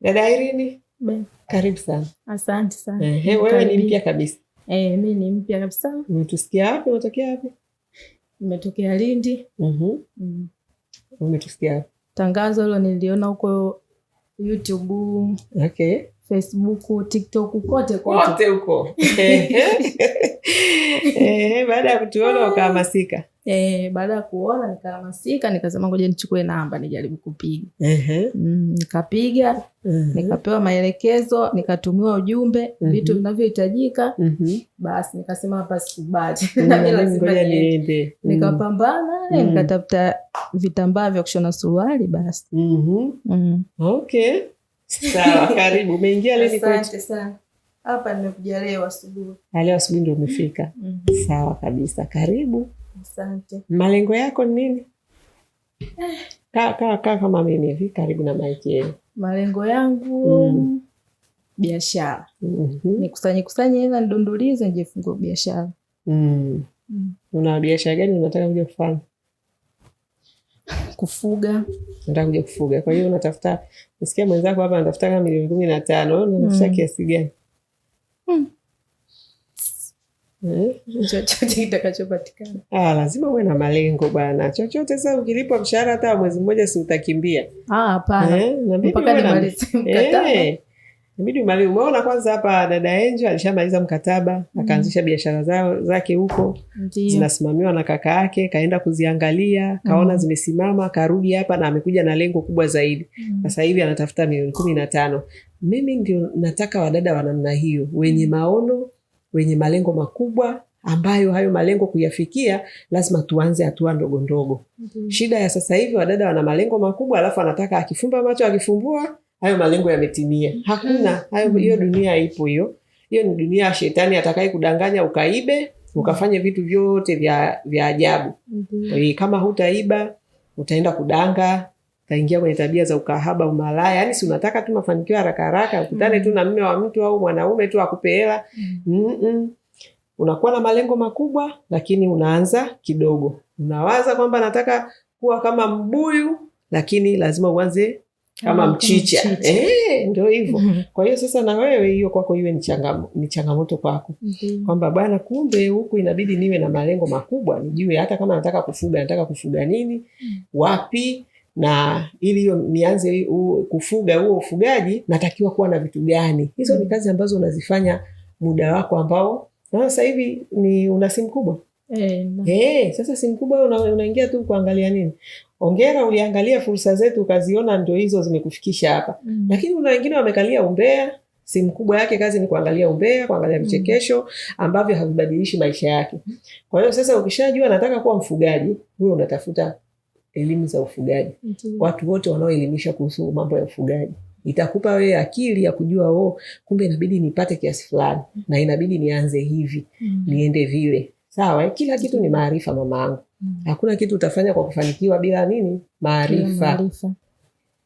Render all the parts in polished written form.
Dada Irene, karibu sana. Asante sana. Wewe ni mpya kabisa? Mimi ni mpya kabisa. Umetusikia wapi? Unatokea wapi? Nimetokea Lindi. Umetusikia wapi? Tangazo hilo niliona huko YouTube, okay, Facebook, TikTok, kote huko. Baada ya kutuona ukahamasika? Baada ya kuona nikahamasika, nikasema ngoja nichukue namba nijaribu kupiga. Nikapiga, nikapewa maelekezo, nikatumiwa ujumbe, vitu vinavyohitajika. Basi nikasema hapa sikubali. Ngoja niende. Nikapambana, nikatafuta vitambaa vya kushona suruali basi. Okay. Sawa, karibu. Umeingia lini kwetu? Asante sana. Hapa nimekuja leo asubuhi. Leo asubuhi ndio umefika. Sawa kabisa. Karibu. Asante. Malengo yako ni nini? Kaa kama mimi hivi karibu na maiki yenu. Malengo yangu biashara. Nikusanye hela nidundulize nijifungue biashara. Una biashara gani unataka kuja kufanya? Kufuga. Unataka kuja kufuga. Kwa hiyo unatafuta, nisikia mwenzako hapa anatafuta kama milioni 15. Wewe unatafuta kiasi gani? Chochote kitakachopatikana. Lazima uwe na malengo bwana. Chochote sasa ukilipwa mshahara hata mwezi mmoja si utakimbia. Hapana. Mpaka nimalize mkataba. Inabidi umalize. Umeona kwanza hapa dada Angel alishamaliza mkataba, akaanzisha biashara zake huko. Zinasimamiwa na kaka yake, kaenda kuziangalia, kaona zimesimama, karudi hapa na amekuja na lengo kubwa zaidi. Sasa hivi anatafuta milioni 15. Mimi ndio nataka wadada wa namna hiyo, wenye maono, wenye malengo makubwa, ambayo hayo malengo kuyafikia lazima tuanze hatua ndogo ndogo. Shida ya sasa hivi wadada wana malengo makubwa alafu anataka akifumba macho akifumbua hayo malengo yametimia. Hakuna hayo. Hiyo dunia ipo hiyo. Hiyo ni dunia ya shetani atakaye kudanganya ukaibe, ukafanye vitu vyote vya ajabu. Kama hutaiba, utaenda kudanga, utaingia kwenye tabia za ukahaba, umalaya. Yaani si unataka tu mafanikio haraka haraka, ukutane tu na mume wa mtu au mwanaume tu akupe hela. Unakuwa na malengo makubwa lakini unaanza kidogo. Unawaza kwamba nataka kuwa kama mbuyu lakini lazima uanze kama mchicha. Ndio hivyo. Kwa hiyo sasa na wewe hiyo kwako iwe ni changamoto kwako. Kwamba bwana kumbe huku inabidi niwe na malengo makubwa, nijue hata kama nataka kufuga nini, wapi, na ili hiyo nianze kufuga huo ufugaji natakiwa kuwa na vitu gani. Hizo ni kazi ambazo unazifanya muda wako ambao sasa hivi ni una simu kubwa. Sasa simu kubwa unaingia tu kuangalia nini? Ongera uliangalia fursa zetu ukaziona ndio hizo zimekufikisha hapa. Lakini kuna wengine wamekalia umbea, simu kubwa yake kazi ni kuangalia umbea, kuangalia vichekesho ambavyo havibadilishi maisha yake. Kwa hiyo sasa ukishajua nataka kuwa mfugaji, wewe unatafuta elimu za ufugaji. Watu wote wanaoelimisha kuhusu mambo ya ufugaji. Itakupa wewe akili ya kujua kumbe inabidi nipate kiasi fulani na inabidi nianze hivi, niende vile. Sawa, kila kitu ni maarifa mamangu. Hakuna kitu utafanya kwa kufanikiwa bila nini? Maarifa.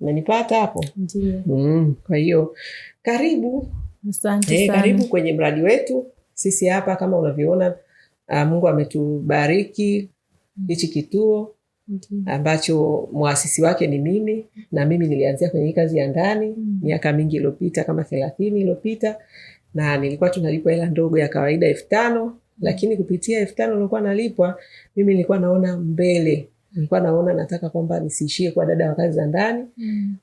Umenipata hapo? Ndiyo. Kwa hiyo karibu. Asante sana. Karibu kwenye mradi wetu. Sisi hapa kama unavyoona, Mungu ametubariki hichi kituo ambacho muasisi wake ni mimi, na mimi nilianzia kwenye hii kazi ya ndani miaka mingi iliyopita, kama 30 iliyopita, na nilikuwa tunalipwa hela ndogo ya kawaida 5,000. Lakini kupitia 5,000 nilikuwa nalipwa, mimi nilikuwa naona mbele. Nilikuwa naona nataka kwamba nisiishie kwa dada wa kazi za ndani,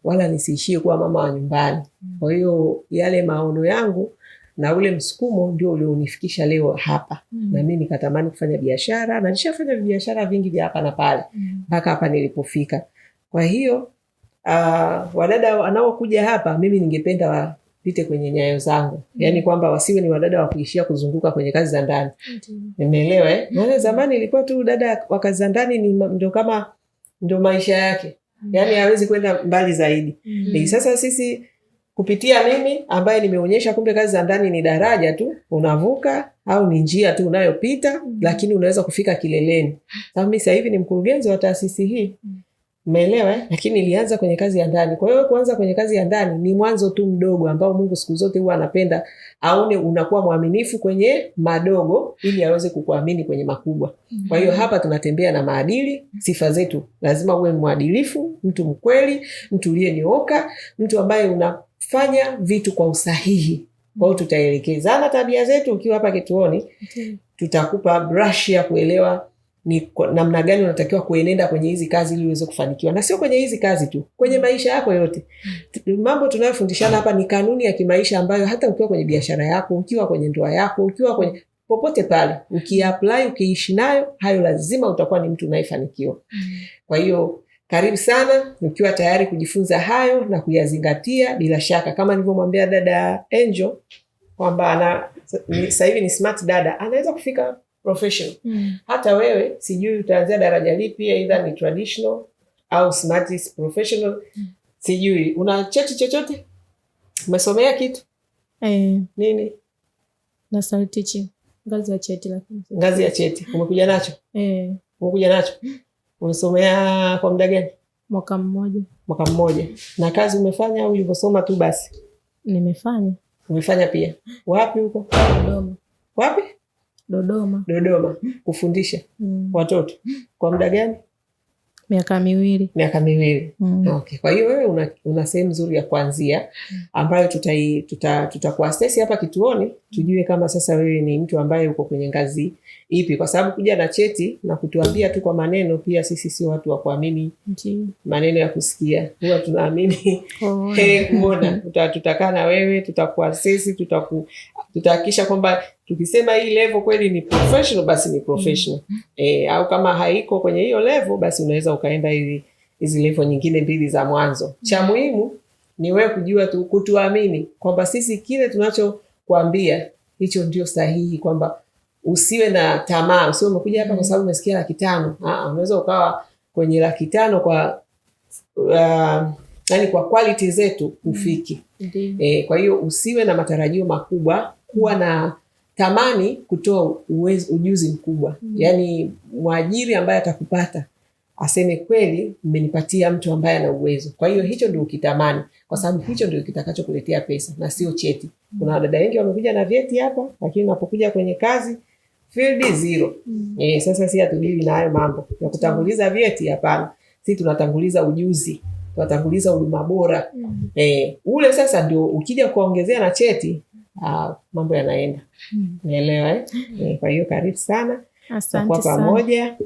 wala nisiishie kuwa mama wa nyumbani. Kwa hiyo yale maono yangu na ule msukumo ndio ulionifikisha leo hapa. Na mimi nikatamani kufanya biashara, na nishafanya biashara vingi vya hapa na pale mpaka hapa nilipofika. Kwa hiyo wadada wanaokuja hapa mimi ningependa wapite kwenye nyayo zangu. Yaani kwamba wasiwe ni wadada wa kuishia kuzunguka kwenye kazi za ndani. Nimeelewa Maana zamani ilikuwa tu dada wa kazi za ndani ndio maisha yake. Yaani hawezi kwenda mbali zaidi. Sasa sisi kupitia mimi ambaye nimeonyesha kumbe kazi za ndani ni daraja tu unavuka, au ni njia tu unayopita, lakini unaweza kufika kileleni. Sasa mimi sasa hivi ni mkurugenzi wa taasisi hii. Umeelewa Lakini ilianza kwenye kazi ya ndani. Kwa hiyo kuanza kwenye kazi ya ndani ni mwanzo tu mdogo ambao Mungu siku zote huwa anapenda aone unakuwa mwaminifu kwenye madogo ili aweze kukuamini kwenye makubwa. Kwa hiyo hapa tunatembea na maadili, sifa zetu. Lazima uwe mwadilifu, mtu mkweli, mtu uliyenyooka, mtu ambaye unafanya vitu kwa usahihi. Kwa hiyo tutaelekezana tabia zetu ukiwa hapa kituoni. Tutakupa brush ya kuelewa ni namna gani unatakiwa kuenenda kwenye hizi kazi ili uweze kufanikiwa. Na sio kwenye hizi kazi tu, kwenye maisha yako yote. Mambo tunayofundishana hapa ni kanuni ya kimaisha ambayo hata ukiwa kwenye biashara yako, ukiwa kwenye ndoa yako, ukiwa kwenye popote pale, ukiapply, ukiishi nayo, hayo lazima utakuwa ni mtu unayefanikiwa. Kwa hiyo karibu sana, ukiwa tayari kujifunza hayo na kuyazingatia. Bila shaka kama nilivyomwambia dada Angel kwamba sasa hivi ni smart dada, anaweza kufika professional. Hata wewe sijui utaanzia daraja lipi, either ni traditional au smart professional. Sijui una cheti chochote? Umesomea kitu? Nini? Na start teaching. Ngazi ya cheti lakini. Ngazi ya cheti. Umekuja nacho? Umekuja nacho? Umesomea kwa muda gani? Mwaka mmoja. Mwaka mmoja. Na kazi umefanya au ulivyosoma tu basi? Nimefanya. Umefanya pia? Wapi huko? Dodoma. Wapi? Dodoma. Kufundisha watoto. Kwa muda gani? Miaka miwili. Okay. Kwa hiyo wewe una sehemu nzuri ya kuanzia ambayo tutakuassess hapa kituoni, tujue kama sasa wewe ni mtu ambaye uko kwenye ngazi ipi, kwa sababu kuja na cheti na kutuambia tu kwa maneno, pia sisi sio watu wa kuamini maneno ya kusikia. Huwa tunaamini kuona. Tutakaa na wewe, tutakuassess, tutahakikisha kwamba tukisema hii level kweli ni professional, basi ni professional. Au kama haiko kwenye hiyo level, basi unaweza ukaenda hizi level nyingine mbili za mwanzo. Cha muhimu ni wewe kujua tu, kutuamini kwamba sisi kile tunachokuambia hicho ndio sahihi, kwamba usiwe na tamaa. Usiwe umekuja hapa kwa sababu umesikia 500,000. Unaweza ukawa kwenye 500,000 kwa yani kwa quality zetu ufiki. Kwa hiyo usiwe na matarajio makubwa, kuwa na tamani kutoa ujuzi mkubwa. Yani mwajiri ambaye atakupata aseme kweli mmenipatia mtu ambaye ana uwezo. Kwa hiyo hicho ndio ukitamani, kwa sababu hicho ndio kitakachokuletea pesa na sio cheti. Kuna wadada wengi wamekuja na vyeti hapa, lakini unapokuja kwenye kazi field zero. Sasa si hatudili na hayo mambo ya kutanguliza vyeti, hapana. Sisi tunatanguliza ujuzi, tunatanguliza huduma bora. Ule sasa ndio ukija kuongezea na cheti, mambo yanaenda. Unaelewa Kwa hiyo karibu sana. Tutakuwa pamoja.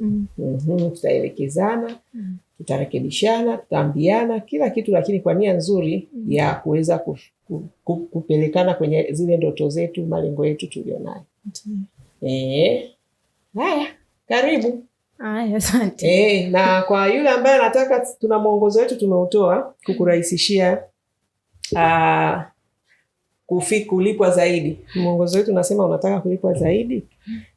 Tutaelekezana, tutarekebishana, tutaambiana kila kitu, lakini kwa nia nzuri ya kuweza kupelekana kwenye zile ndoto zetu, malengo yetu tulionayo. Haya, karibu. Asante. Na kwa yule ambaye anataka, tuna mwongozo wetu tumeutoa kukurahisishia kulipwa zaidi. Mwongozo wetu unasema unataka kulipwa zaidi.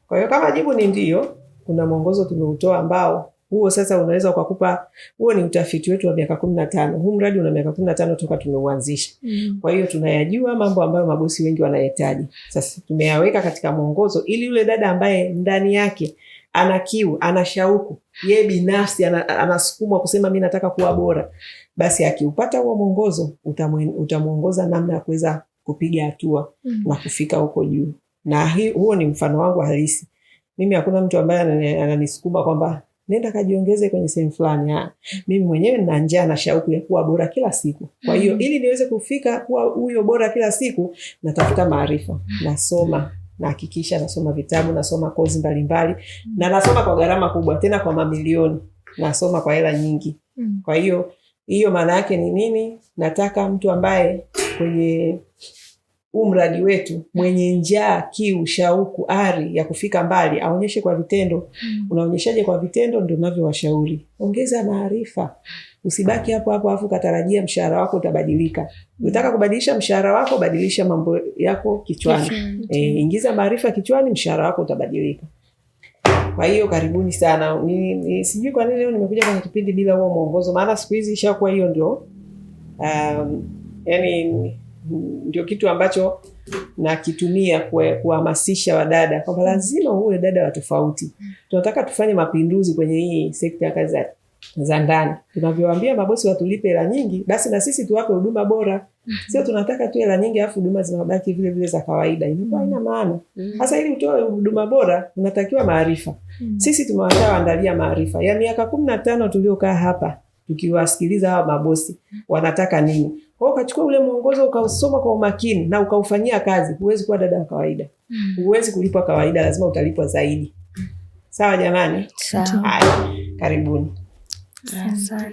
Kwa hiyo kama jibu ni ndio, kuna mwongozo tumeutoa ambao huo sasa unaweza ukakupa, huo ni utafiti wetu wa miaka 15. Huu mradi una miaka 15 toka tumeuanzisha. Kwa hiyo tunayajua mambo ambayo mabosi wengi wanahitaji. Sasa tumeyaweka katika mwongozo ili yule dada ambaye ndani yake ana kiu, ana shauku, yeye binafsi anasukumwa kusema mimi nataka kuwa bora, basi akiupata huo mwongozo utamuongoza namna ya kuweza kupiga hatua na kufika huko juu. Na huo ni mfano wangu halisi. Mimi hakuna mtu ambaye ananisukuma kwamba nenda kajiongeze kwenye sehemu fulani. Mimi mwenyewe nina njaa na shauku ya kuwa bora kila siku. Kwa hiyo ili niweze kufika kuwa huyo bora kila siku, natafuta maarifa, nasoma, nahakikisha nasoma vitabu, nasoma kozi mbalimbali, na nasoma kwa gharama kubwa, tena kwa mamilioni. Nasoma kwa hela nyingi. Kwa hiyo maana yake ni nini? Nataka mtu ambaye kwenye mradi wetu mwenye njaa, kiu, shauku, ari ya kufika mbali, aonyeshe kwa vitendo. Unaonyeshaje kwa vitendo? Ndio ninavyowashauri. Ongeza maarifa. Usibaki hapo hapo afu katarajia mshahara wako utabadilika. Unataka kubadilisha mshahara wako, badilisha mambo yako kichwani. Ingiza maarifa kichwani, mshahara wako utabadilika. Kwa hiyo karibuni sana. Sijui kwa nini leo nimekuja kwenye kipindi bila huo mwongozo, maana siku hizi ishakuwa hiyo ndio yani ndio kitu ambacho nakitumia kuhamasisha wadada kwamba lazima uwe dada wa tofauti. Tunataka tufanye mapinduzi kwenye hii sekta ya kazi za ndani. Tunavyowaambia mabosi watulipe hela nyingi, basi na sisi tuwape huduma bora. Sio tunataka tu hela nyingi alafu huduma zinabaki vile vile za kawaida. Inakuwa haina maana. Sasa ili utoe huduma bora unatakiwa maarifa. Sisi tumewaandalia maarifa. Ya miaka 15 tuliokaa hapa tukiwasikiliza hawa mabosi wanataka nini. Kwa hiyo ukachukua ule mwongozo ukausoma kwa umakini na ukaufanyia kazi, huwezi kuwa dada wa kawaida. Huwezi kulipwa kawaida, lazima utalipwa zaidi. Sawa jamani? Sawa. Haya, karibuni. Asante.